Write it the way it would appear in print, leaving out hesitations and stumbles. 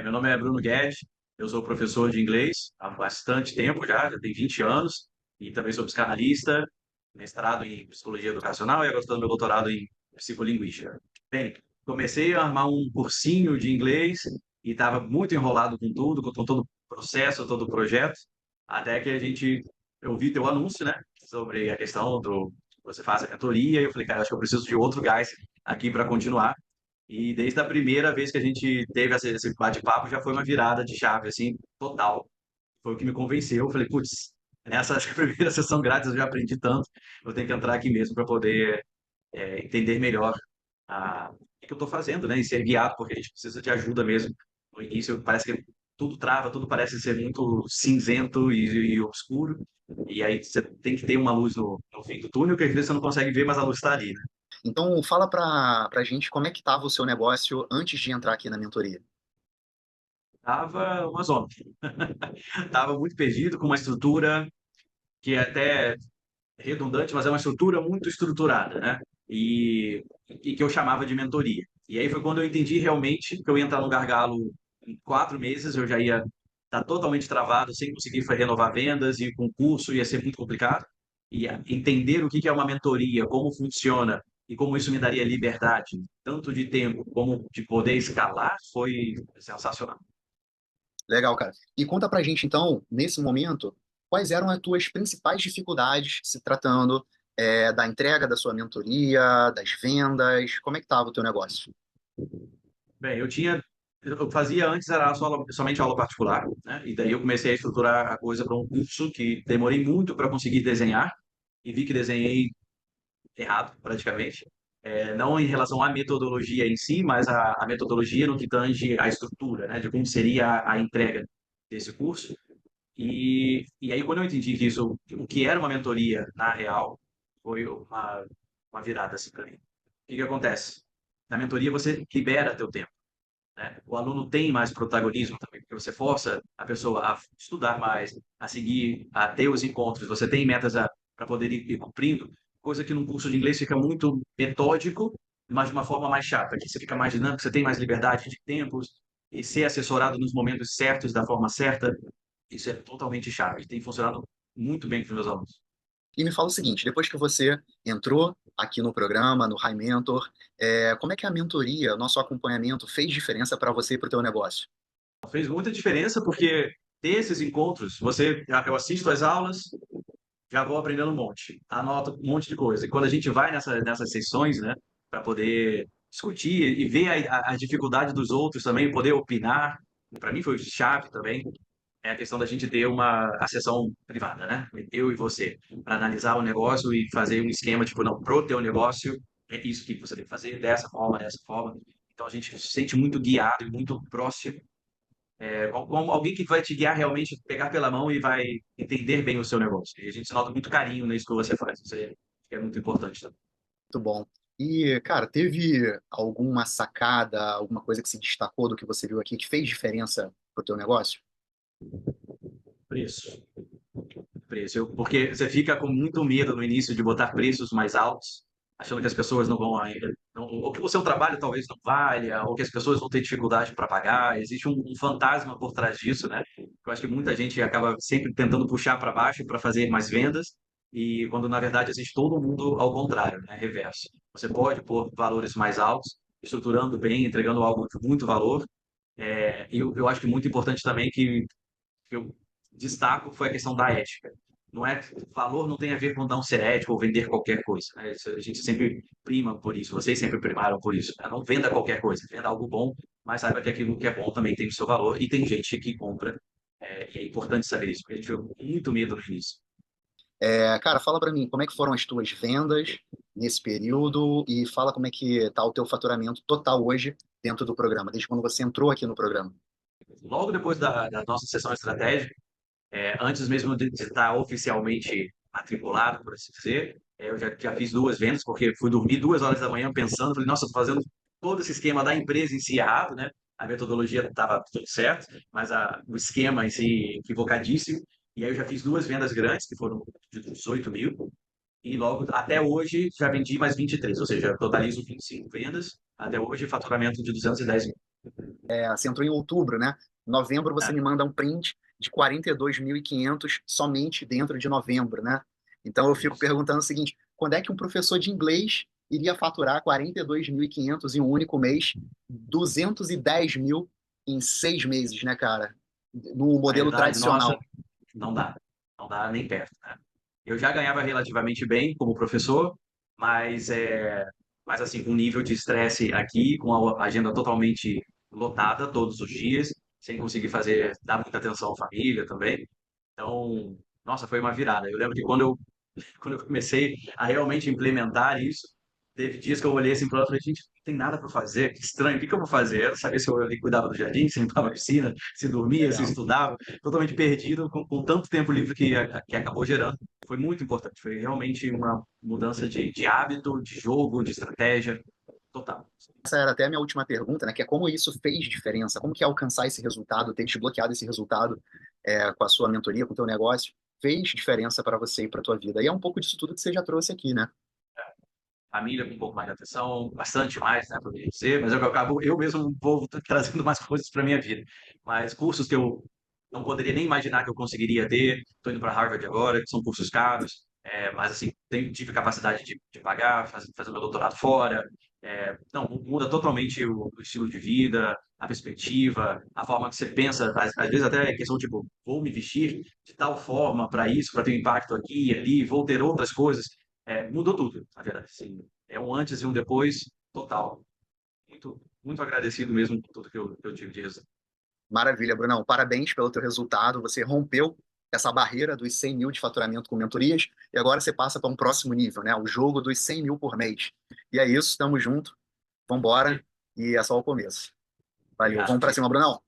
Meu nome é Bruno Guedes, eu sou professor de inglês há bastante tempo já tem 20 anos, e também sou psicanalista, mestrado em psicologia educacional e agora estou no meu doutorado em psicolinguística. Bem, comecei a armar um cursinho de inglês e estava muito enrolado com tudo, com todo o processo, todo o projeto, até que eu vi teu anúncio, né, sobre a questão do você faz a mentoria, e eu falei, cara, acho que eu preciso de outro gás aqui para continuar. E desde a primeira vez que a gente teve esse bate-papo, já foi uma virada de chave, assim, total. Foi o que me convenceu. Eu falei, putz, nessa acho que a primeira sessão grátis eu já aprendi tanto, eu tenho que entrar aqui mesmo para poder entender melhor o que eu estou fazendo, né? E ser guiado, porque a gente precisa de ajuda mesmo. No início parece que tudo trava, tudo parece ser muito cinzento e obscuro. E aí você tem que ter uma luz no fim do túnel, que às vezes você não consegue ver, mas a luz está ali, né? Então, fala pra gente como é que estava o seu negócio antes de entrar aqui na mentoria. Tava uma zona. Tava muito perdido, com uma estrutura que é até redundante, mas é uma estrutura muito estruturada, né? E que eu chamava de mentoria. E aí foi quando eu entendi realmente que eu ia entrar no gargalo em 4 meses, eu já ia estar totalmente travado, sem conseguir renovar vendas, e com o curso ia ser muito complicado. E entender o que é uma mentoria, como funciona e como isso me daria liberdade, tanto de tempo como de poder escalar, foi sensacional. Legal, cara. E conta pra gente, então, nesse momento, quais eram as tuas principais dificuldades se tratando da entrega da sua mentoria, das vendas, como é que estava o teu negócio? Bem, eu fazia antes era somente aula particular, né? E daí eu comecei a estruturar a coisa para um curso que demorei muito para conseguir desenhar e vi que desenhei errado, praticamente. Não em relação à metodologia em si, mas a metodologia no que tange à estrutura, né? De como seria a entrega desse curso. E aí, quando eu entendi que o que era uma mentoria, na real, foi uma virada assim para mim. O que que acontece? Na mentoria, você libera teu tempo, né? O aluno tem mais protagonismo também, porque você força a pessoa a estudar mais, a seguir, a ter os encontros, você tem metas para poder ir cumprindo, coisa que num curso de inglês fica muito metódico, mas de uma forma mais chata. Aqui você fica mais dinâmico, você tem mais liberdade de tempos e ser assessorado nos momentos certos, da forma certa, isso é totalmente chave. Tem funcionado muito bem com os meus alunos. E me fala o seguinte, depois que você entrou aqui no programa, no High Mentor, como é que a mentoria, o nosso acompanhamento, fez diferença para você e para o teu negócio? Fez muita diferença porque ter esses encontros, eu assisto às aulas, já vou aprendendo um monte, anoto um monte de coisa. E quando a gente vai nessas sessões, né, para poder discutir e ver a dificuldade dos outros também, poder opinar, para mim foi chave também, é a questão da gente ter a sessão privada, né? Eu e você, para analisar o negócio e fazer um esquema, tipo, não, pro teu negócio, é isso que você tem que fazer, dessa forma, dessa forma. Então a gente se sente muito guiado e muito próximo, como alguém que vai te guiar realmente, pegar pela mão e vai entender bem o seu negócio. E a gente nota muito carinho nisso que você faz. Isso aí é muito importante também. Muito bom. E, cara, teve alguma sacada, alguma coisa que se destacou do que você viu aqui que fez diferença pro teu negócio? Preço. Porque você fica com muito medo no início de botar preços mais altos, achando que as pessoas não vão ainda, ou que o seu trabalho talvez não valha, ou que as pessoas vão ter dificuldade para pagar. Existe um fantasma por trás disso, né? Eu acho que muita gente acaba sempre tentando puxar para baixo para fazer mais vendas, e quando na verdade existe todo mundo ao contrário, né? Reverso. Você pode pôr valores mais altos, estruturando bem, entregando algo de muito valor. Eu acho que muito importante também que eu destaco foi a questão da ética. Não é, valor não tem a ver com não ser ético ou vender qualquer coisa, né? A gente sempre prima por isso, vocês sempre primaram por isso, né? Não venda qualquer coisa, venda algo bom, mas saiba que aquilo que é bom também tem o seu valor e tem gente que compra, e é importante saber isso, porque a gente ficou com muito medo no início. Cara, fala pra mim, como é que foram as tuas vendas nesse período e fala como é que tá o teu faturamento total hoje dentro do programa, desde quando você entrou aqui no programa. Logo depois da nossa sessão estratégica, antes mesmo de estar oficialmente matriculado, por assim dizer, eu já fiz 2 vendas, porque fui dormir 2 horas da manhã pensando, falei, nossa, estou fazendo todo esse esquema da empresa em si errado, né? A metodologia estava tudo certo, mas o esquema em si equivocadíssimo. E aí eu já fiz 2 vendas grandes, que foram de 18 mil, e logo, até hoje, já vendi mais 23, ou seja, totalizo 25 vendas, até hoje, faturamento de 210 mil. Você entrou em outubro, né? Novembro você É, me manda um print de 42.500 somente dentro de novembro, né? Então eu fico isso. perguntando o seguinte: quando é que um professor de inglês iria faturar 42.500 em um único mês, 210 mil em 6 meses, né, cara? No A modelo realidade nossa tradicional. não dá, não dá nem perto, né? Eu já ganhava relativamente bem como professor, mas mas assim, com um nível de estresse aqui, com a agenda totalmente lotada todos os dias, sem conseguir fazer, dar muita atenção à família também. Então, nossa, foi uma virada. Eu lembro que quando eu comecei a realmente implementar isso, teve dias que eu olhei assim para ela e falei, gente, não tem nada para fazer, que estranho, o que que eu vou fazer? Eu não sabia se eu ali cuidava do jardim, se limpava a piscina, se dormia, se Legal. estudava, totalmente perdido com tanto tempo livre que acabou gerando. Foi muito importante, foi realmente uma mudança de hábito, de jogo, de estratégia, total. Essa era até a minha última pergunta, né? Que é como isso fez diferença, como que alcançar esse resultado, ter desbloqueado esse resultado com a sua mentoria, com o teu negócio, fez diferença para você e para tua vida. E é um pouco disso tudo que você já trouxe aqui, né? Família com um pouco mais de atenção, bastante mais, né, para dizer, mas eu acabo, eu mesmo vou trazendo mais coisas para minha vida. Mas cursos que eu não poderia nem imaginar que eu conseguiria ter, estou indo para Harvard agora, que são cursos caros, mas assim, tive capacidade de pagar, fazer meu doutorado fora. Não, muda totalmente o estilo de vida, a perspectiva, a forma que você pensa, às vezes até é questão tipo, vou me vestir de tal forma para isso, para ter um impacto aqui e ali, vou ter outras coisas. Mudou tudo, na verdade. Assim, é um antes e um depois total. Muito, muito agradecido mesmo por tudo que eu tive de resultado. Maravilha, Brunão. Parabéns pelo teu resultado. Você rompeu essa barreira dos 100 mil de faturamento com mentorias e agora você passa para um próximo nível, né? O jogo dos 100 mil por mês. E é isso, estamos juntos. Vambora. E é só o começo. Valeu. Obrigado, Vamos para amigo. cima, Brunão.